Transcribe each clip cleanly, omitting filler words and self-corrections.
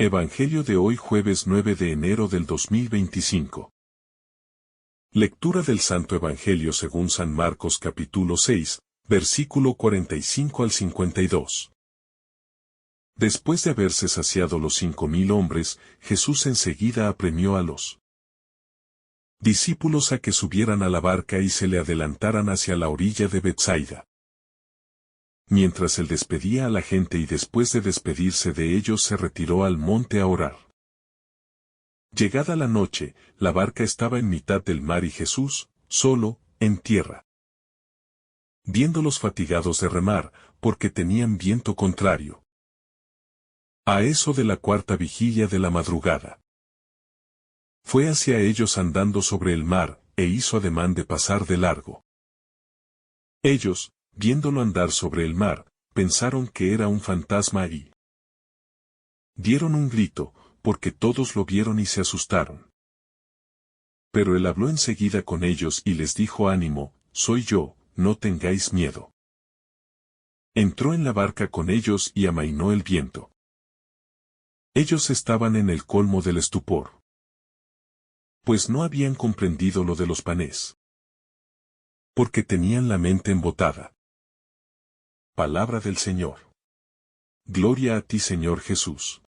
Evangelio de hoy jueves 9 de enero del 2025. Lectura del Santo Evangelio según San Marcos capítulo 6, versículo 45 al 52. Después de haberse saciado los 5,000 hombres, Jesús enseguida apremió a los discípulos a que subieran a la barca y se le adelantaran hacia la orilla de Betsaida. Mientras él despedía a la gente y después de despedirse de ellos se retiró al monte a orar. Llegada la noche, la barca estaba en mitad del mar y Jesús, solo, en tierra. Viéndolos fatigados de remar, porque tenían viento contrario. A eso de la cuarta vigilia de la madrugada. Fue hacia ellos andando sobre el mar, e hizo ademán de pasar de largo. Ellos, viéndolo andar sobre el mar, pensaron que era un fantasma y dieron un grito, porque todos lo vieron y se asustaron. Pero él habló enseguida con ellos y les dijo: ánimo, soy yo, no tengáis miedo. Entró en la barca con ellos y amainó el viento. Ellos estaban en el colmo del estupor, pues no habían comprendido lo de los panes, porque tenían la mente embotada. Palabra del Señor. Gloria a ti, Señor Jesús.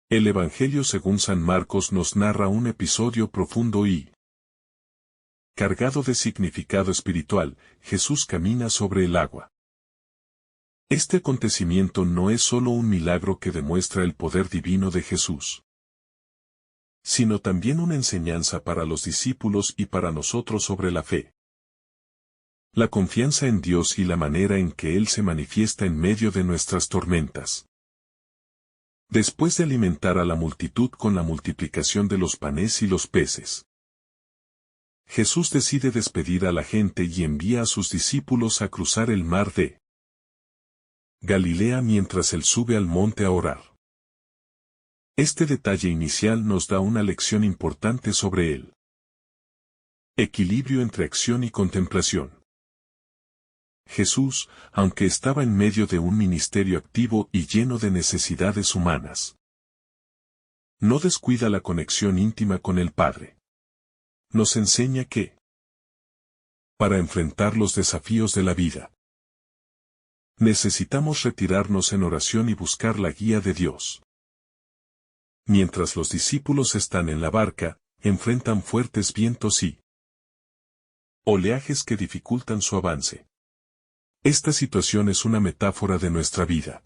El Evangelio según San Marcos nos narra un episodio profundo y cargado de significado espiritual. Jesús camina sobre el agua. Este acontecimiento no es solo un milagro que demuestra el poder divino de Jesús, sino también una enseñanza para los discípulos y para nosotros sobre la fe, la confianza en Dios y la manera en que Él se manifiesta en medio de nuestras tormentas. Después de alimentar a la multitud con la multiplicación de los panes y los peces, Jesús decide despedir a la gente y envía a sus discípulos a cruzar el mar de Galilea mientras Él sube al monte a orar. Este detalle inicial nos da una lección importante sobre el equilibrio entre acción y contemplación. Jesús, aunque estaba en medio de un ministerio activo y lleno de necesidades humanas, no descuida la conexión íntima con el Padre. Nos enseña que, para enfrentar los desafíos de la vida, necesitamos retirarnos en oración y buscar la guía de Dios. Mientras los discípulos están en la barca, enfrentan fuertes vientos y oleajes que dificultan su avance. Esta situación es una metáfora de nuestra vida.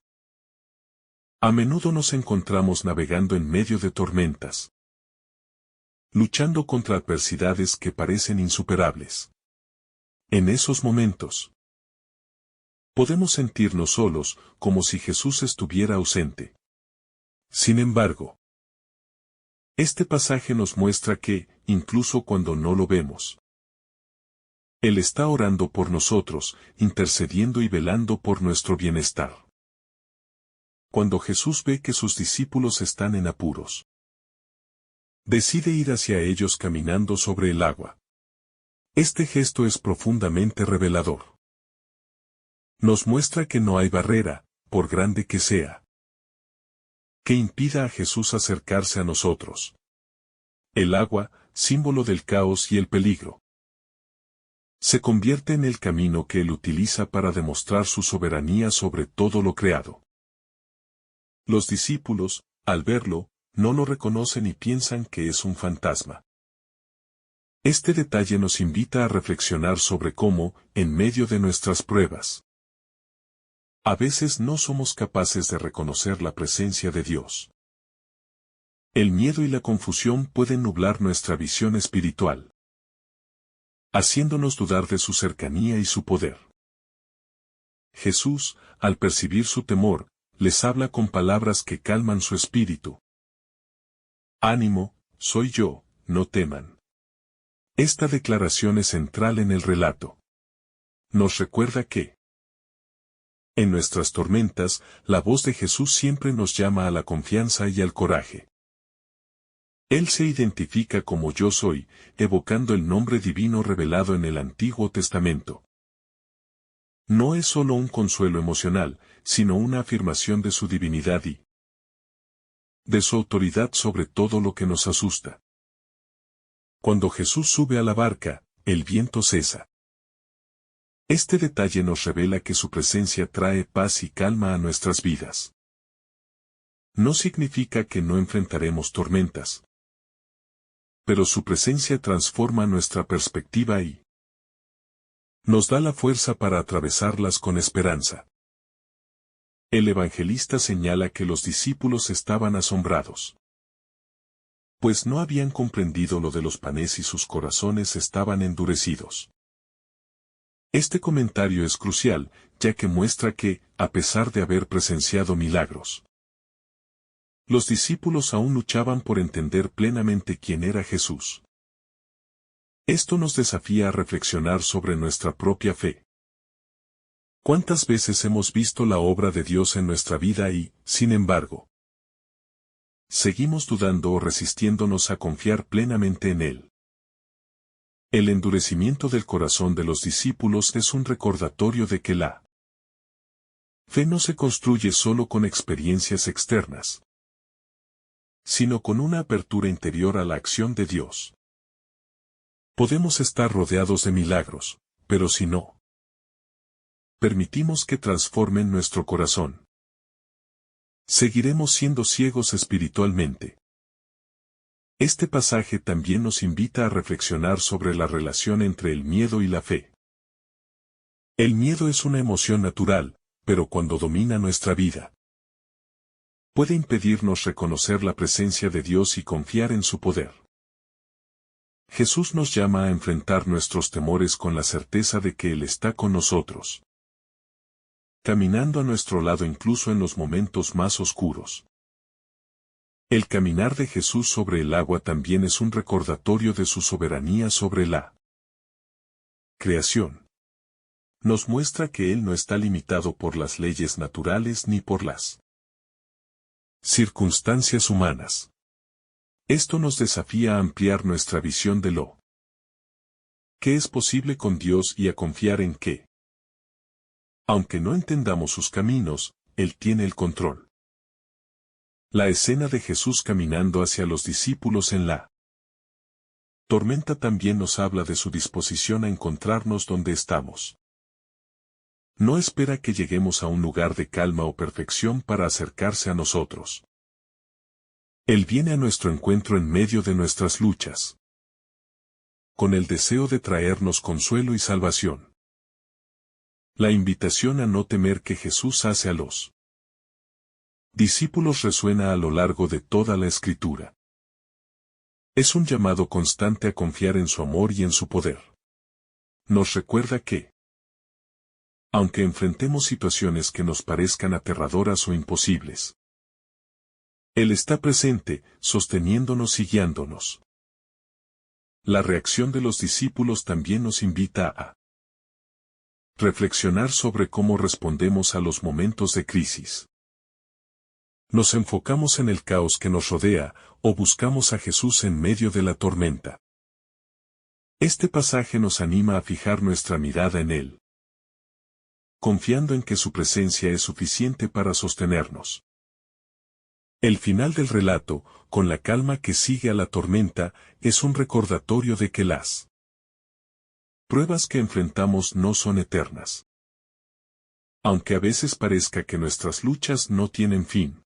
A menudo nos encontramos navegando en medio de tormentas, luchando contra adversidades que parecen insuperables. En esos momentos, podemos sentirnos solos, como si Jesús estuviera ausente. Sin embargo, este pasaje nos muestra que, incluso cuando no lo vemos, Él está orando por nosotros, intercediendo y velando por nuestro bienestar. Cuando Jesús ve que sus discípulos están en apuros, decide ir hacia ellos caminando sobre el agua. Este gesto es profundamente revelador. Nos muestra que no hay barrera, por grande que sea, que impida a Jesús acercarse a nosotros. El agua, símbolo del caos y el peligro, se convierte en el camino que Él utiliza para demostrar su soberanía sobre todo lo creado. Los discípulos, al verlo, no lo reconocen y piensan que es un fantasma. Este detalle nos invita a reflexionar sobre cómo, en medio de nuestras pruebas, a veces no somos capaces de reconocer la presencia de Dios. El miedo y la confusión pueden nublar nuestra visión espiritual, haciéndonos dudar de su cercanía y su poder. Jesús, al percibir su temor, les habla con palabras que calman su espíritu. Ánimo, soy yo, no teman. Esta declaración es central en el relato. Nos recuerda que, en nuestras tormentas, la voz de Jesús siempre nos llama a la confianza y al coraje. Él se identifica como Yo Soy, evocando el nombre divino revelado en el Antiguo Testamento. No es solo un consuelo emocional, sino una afirmación de su divinidad y de su autoridad sobre todo lo que nos asusta. Cuando Jesús sube a la barca, el viento cesa. Este detalle nos revela que su presencia trae paz y calma a nuestras vidas. No significa que no enfrentaremos tormentas, pero su presencia transforma nuestra perspectiva y nos da la fuerza para atravesarlas con esperanza. El evangelista señala que los discípulos estaban asombrados, pues no habían comprendido lo de los panes y sus corazones estaban endurecidos. Este comentario es crucial, ya que muestra que, a pesar de haber presenciado milagros, los discípulos aún luchaban por entender plenamente quién era Jesús. Esto nos desafía a reflexionar sobre nuestra propia fe. ¿Cuántas veces hemos visto la obra de Dios en nuestra vida y, sin embargo, seguimos dudando o resistiéndonos a confiar plenamente en Él? El endurecimiento del corazón de los discípulos es un recordatorio de que la fe no se construye solo con experiencias externas, sino con una apertura interior a la acción de Dios. Podemos estar rodeados de milagros, pero si no permitimos que transformen nuestro corazón, seguiremos siendo ciegos espiritualmente. Este pasaje también nos invita a reflexionar sobre la relación entre el miedo y la fe. El miedo es una emoción natural, pero cuando domina nuestra vida, puede impedirnos reconocer la presencia de Dios y confiar en su poder. Jesús nos llama a enfrentar nuestros temores con la certeza de que Él está con nosotros, caminando a nuestro lado incluso en los momentos más oscuros. El caminar de Jesús sobre el agua también es un recordatorio de su soberanía sobre la creación. Nos muestra que Él no está limitado por las leyes naturales ni por las circunstancias humanas. Esto nos desafía a ampliar nuestra visión de lo que es posible con Dios y a confiar en que, aunque no entendamos sus caminos, Él tiene el control. La escena de Jesús caminando hacia los discípulos en la tormenta también nos habla de su disposición a encontrarnos donde estamos. No espera que lleguemos a un lugar de calma o perfección para acercarse a nosotros. Él viene a nuestro encuentro en medio de nuestras luchas, con el deseo de traernos consuelo y salvación. La invitación a no temer que Jesús hace a los discípulos resuena a lo largo de toda la Escritura. Es un llamado constante a confiar en su amor y en su poder. Nos recuerda que, aunque enfrentemos situaciones que nos parezcan aterradoras o imposibles, Él está presente, sosteniéndonos y guiándonos. La reacción de los discípulos también nos invita a reflexionar sobre cómo respondemos a los momentos de crisis. ¿Nos enfocamos en el caos que nos rodea, o buscamos a Jesús en medio de la tormenta? Este pasaje nos anima a fijar nuestra mirada en Él, confiando en que su presencia es suficiente para sostenernos. El final del relato, con la calma que sigue a la tormenta, es un recordatorio de que las pruebas que enfrentamos no son eternas. Aunque a veces parezca que nuestras luchas no tienen fin,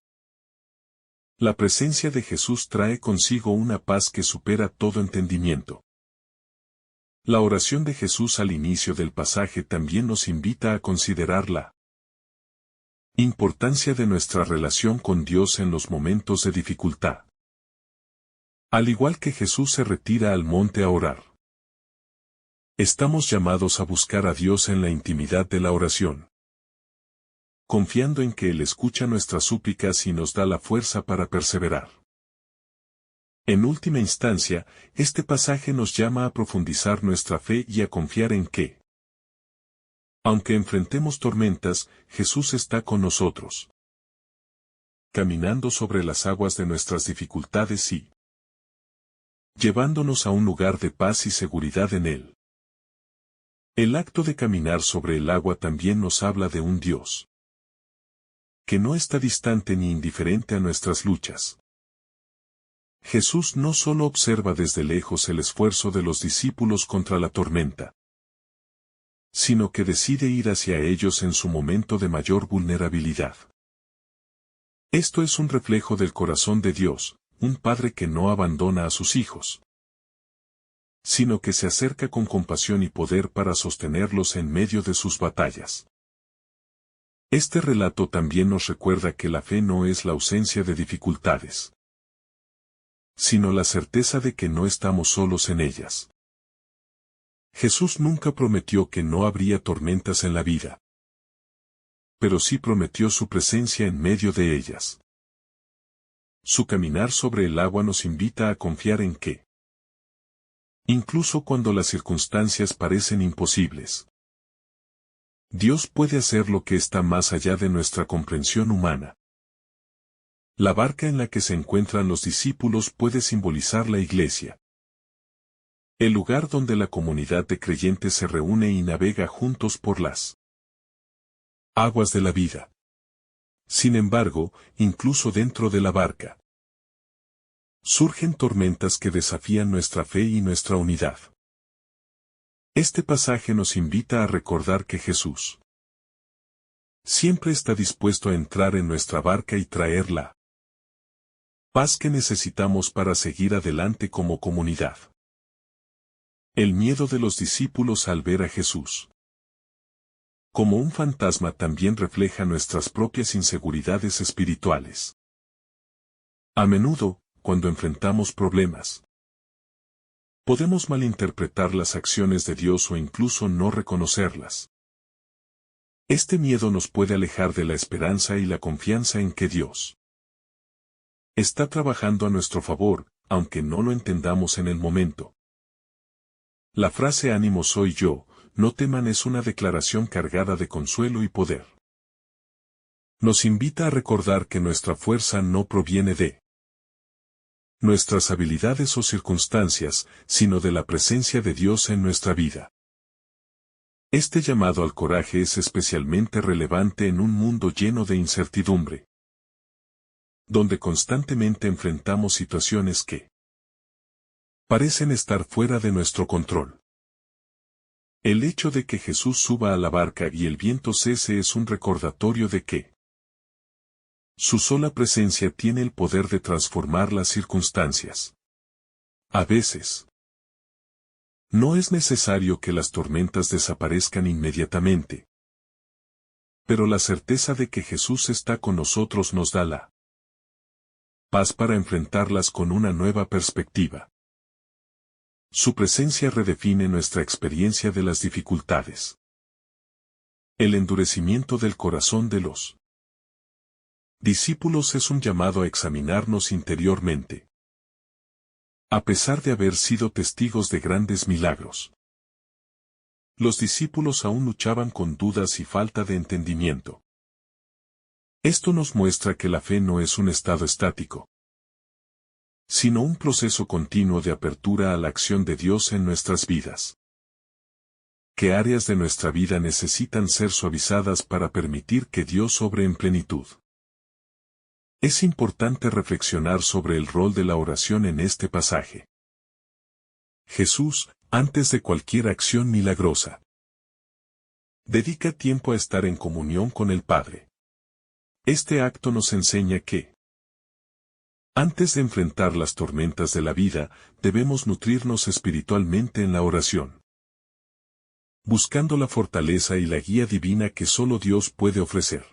la presencia de Jesús trae consigo una paz que supera todo entendimiento. La oración de Jesús al inicio del pasaje también nos invita a considerar la importancia de nuestra relación con Dios en los momentos de dificultad. Al igual que Jesús se retira al monte a orar, estamos llamados a buscar a Dios en la intimidad de la oración, confiando en que Él escucha nuestras súplicas y nos da la fuerza para perseverar. En última instancia, este pasaje nos llama a profundizar nuestra fe y a confiar en que, aunque enfrentemos tormentas, Jesús está con nosotros, caminando sobre las aguas de nuestras dificultades y llevándonos a un lugar de paz y seguridad en Él. El acto de caminar sobre el agua también nos habla de un Dios que no está distante ni indiferente a nuestras luchas. Jesús no solo observa desde lejos el esfuerzo de los discípulos contra la tormenta, sino que decide ir hacia ellos en su momento de mayor vulnerabilidad. Esto es un reflejo del corazón de Dios, un padre que no abandona a sus hijos, sino que se acerca con compasión y poder para sostenerlos en medio de sus batallas. Este relato también nos recuerda que la fe no es la ausencia de dificultades, sino la certeza de que no estamos solos en ellas. Jesús nunca prometió que no habría tormentas en la vida, pero sí prometió su presencia en medio de ellas. Su caminar sobre el agua nos invita a confiar en que, incluso cuando las circunstancias parecen imposibles, Dios puede hacer lo que está más allá de nuestra comprensión humana. La barca en la que se encuentran los discípulos puede simbolizar la iglesia, el lugar donde la comunidad de creyentes se reúne y navega juntos por las aguas de la vida. Sin embargo, incluso dentro de la barca, surgen tormentas que desafían nuestra fe y nuestra unidad. Este pasaje nos invita a recordar que Jesús siempre está dispuesto a entrar en nuestra barca y traer la paz que necesitamos para seguir adelante como comunidad. El miedo de los discípulos al ver a Jesús como un fantasma también refleja nuestras propias inseguridades espirituales. A menudo, cuando enfrentamos problemas, podemos malinterpretar las acciones de Dios o incluso no reconocerlas. Este miedo nos puede alejar de la esperanza y la confianza en que Dios está trabajando a nuestro favor, aunque no lo entendamos en el momento. La frase "ánimo soy yo, no teman" es una declaración cargada de consuelo y poder. Nos invita a recordar que nuestra fuerza no proviene de nuestras habilidades o circunstancias, sino de la presencia de Dios en nuestra vida. Este llamado al coraje es especialmente relevante en un mundo lleno de incertidumbre, donde constantemente enfrentamos situaciones que parecen estar fuera de nuestro control. El hecho de que Jesús suba a la barca y el viento cese es un recordatorio de que su sola presencia tiene el poder de transformar las circunstancias. A veces, no es necesario que las tormentas desaparezcan inmediatamente, pero la certeza de que Jesús está con nosotros nos da la paz para enfrentarlas con una nueva perspectiva. Su presencia redefine nuestra experiencia de las dificultades. El endurecimiento del corazón de los discípulos es un llamado a examinarnos interiormente. A pesar de haber sido testigos de grandes milagros, los discípulos aún luchaban con dudas y falta de entendimiento. Esto nos muestra que la fe no es un estado estático, sino un proceso continuo de apertura a la acción de Dios en nuestras vidas. ¿Qué áreas de nuestra vida necesitan ser suavizadas para permitir que Dios obre en plenitud? Es importante reflexionar sobre el rol de la oración en este pasaje. Jesús, antes de cualquier acción milagrosa, dedica tiempo a estar en comunión con el Padre. Este acto nos enseña que, antes de enfrentar las tormentas de la vida, debemos nutrirnos espiritualmente en la oración, buscando la fortaleza y la guía divina que solo Dios puede ofrecer.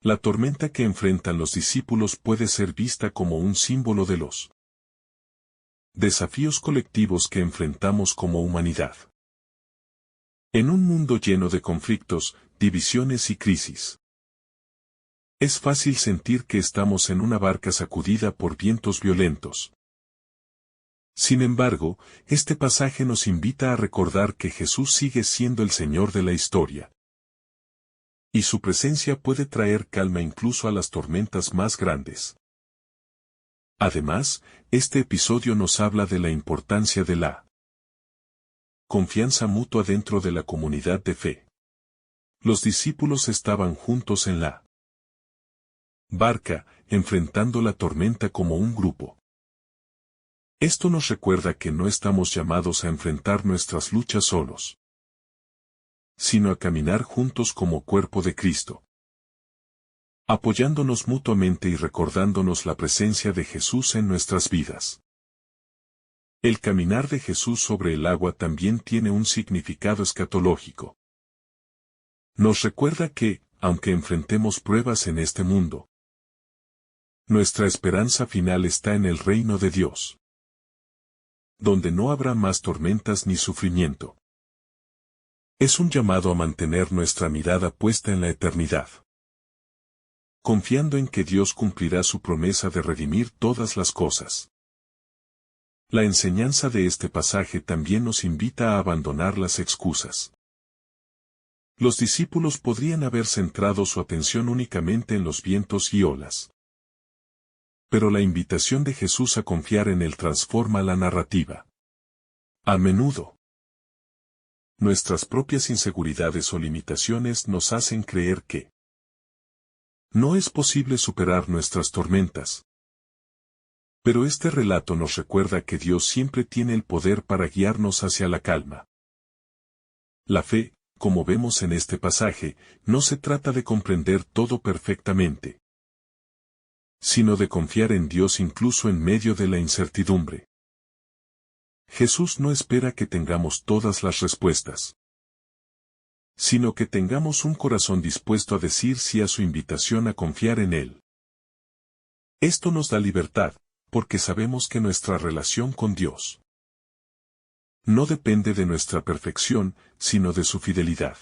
La tormenta que enfrentan los discípulos puede ser vista como un símbolo de los desafíos colectivos que enfrentamos como humanidad. En un mundo lleno de conflictos, divisiones y crisis, es fácil sentir que estamos en una barca sacudida por vientos violentos. Sin embargo, este pasaje nos invita a recordar que Jesús sigue siendo el Señor de la historia, y su presencia puede traer calma incluso a las tormentas más grandes. Además, este episodio nos habla de la importancia de la confianza mutua dentro de la comunidad de fe. Los discípulos estaban juntos en la barca, enfrentando la tormenta como un grupo. Esto nos recuerda que no estamos llamados a enfrentar nuestras luchas solos, sino a caminar juntos como cuerpo de Cristo, apoyándonos mutuamente y recordándonos la presencia de Jesús en nuestras vidas. El caminar de Jesús sobre el agua también tiene un significado escatológico. Nos recuerda que, aunque enfrentemos pruebas en este mundo, nuestra esperanza final está en el reino de Dios, donde no habrá más tormentas ni sufrimiento. Es un llamado a mantener nuestra mirada puesta en la eternidad, confiando en que Dios cumplirá su promesa de redimir todas las cosas. La enseñanza de este pasaje también nos invita a abandonar las excusas. Los discípulos podrían haber centrado su atención únicamente en los vientos y olas. Pero la invitación de Jesús a confiar en Él transforma la narrativa. A menudo, nuestras propias inseguridades o limitaciones nos hacen creer que no es posible superar nuestras tormentas. Pero este relato nos recuerda que Dios siempre tiene el poder para guiarnos hacia la calma. La fe, como vemos en este pasaje, no se trata de comprender todo perfectamente, sino de confiar en Dios incluso en medio de la incertidumbre. Jesús no espera que tengamos todas las respuestas, sino que tengamos un corazón dispuesto a decir sí a su invitación a confiar en Él. Esto nos da libertad, porque sabemos que nuestra relación con Dios no depende de nuestra perfección, sino de su fidelidad.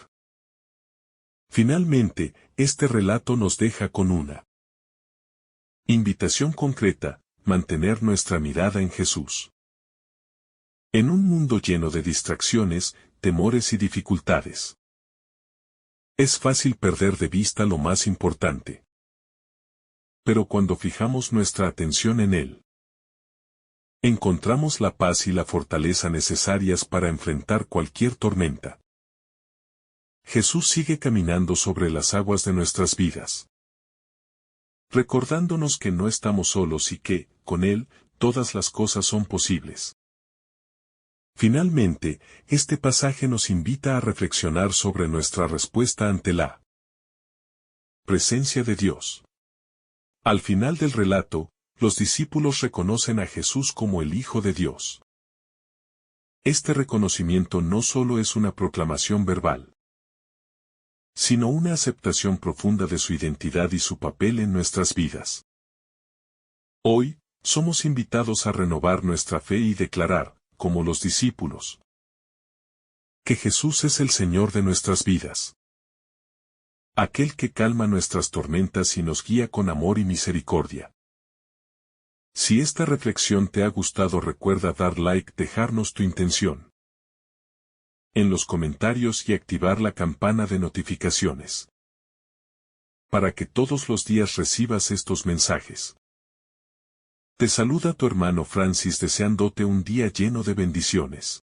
Finalmente, este relato nos deja con una invitación concreta: mantener nuestra mirada en Jesús. En un mundo lleno de distracciones, temores y dificultades, es fácil perder de vista lo más importante. Pero cuando fijamos nuestra atención en Él, encontramos la paz y la fortaleza necesarias para enfrentar cualquier tormenta. Jesús sigue caminando sobre las aguas de nuestras vidas, recordándonos que no estamos solos y que, con Él, todas las cosas son posibles. Finalmente, este pasaje nos invita a reflexionar sobre nuestra respuesta ante la presencia de Dios. Al final del relato, los discípulos reconocen a Jesús como el Hijo de Dios. Este reconocimiento no solo es una proclamación verbal, sino una aceptación profunda de su identidad y su papel en nuestras vidas. Hoy, somos invitados a renovar nuestra fe y declarar, como los discípulos, que Jesús es el Señor de nuestras vidas, aquel que calma nuestras tormentas y nos guía con amor y misericordia. Si esta reflexión te ha gustado, recuerda dar like, dejarnos tu intención en los comentarios y activar la campana de notificaciones, para que todos los días recibas estos mensajes. Te saluda tu hermano Francis, deseándote un día lleno de bendiciones.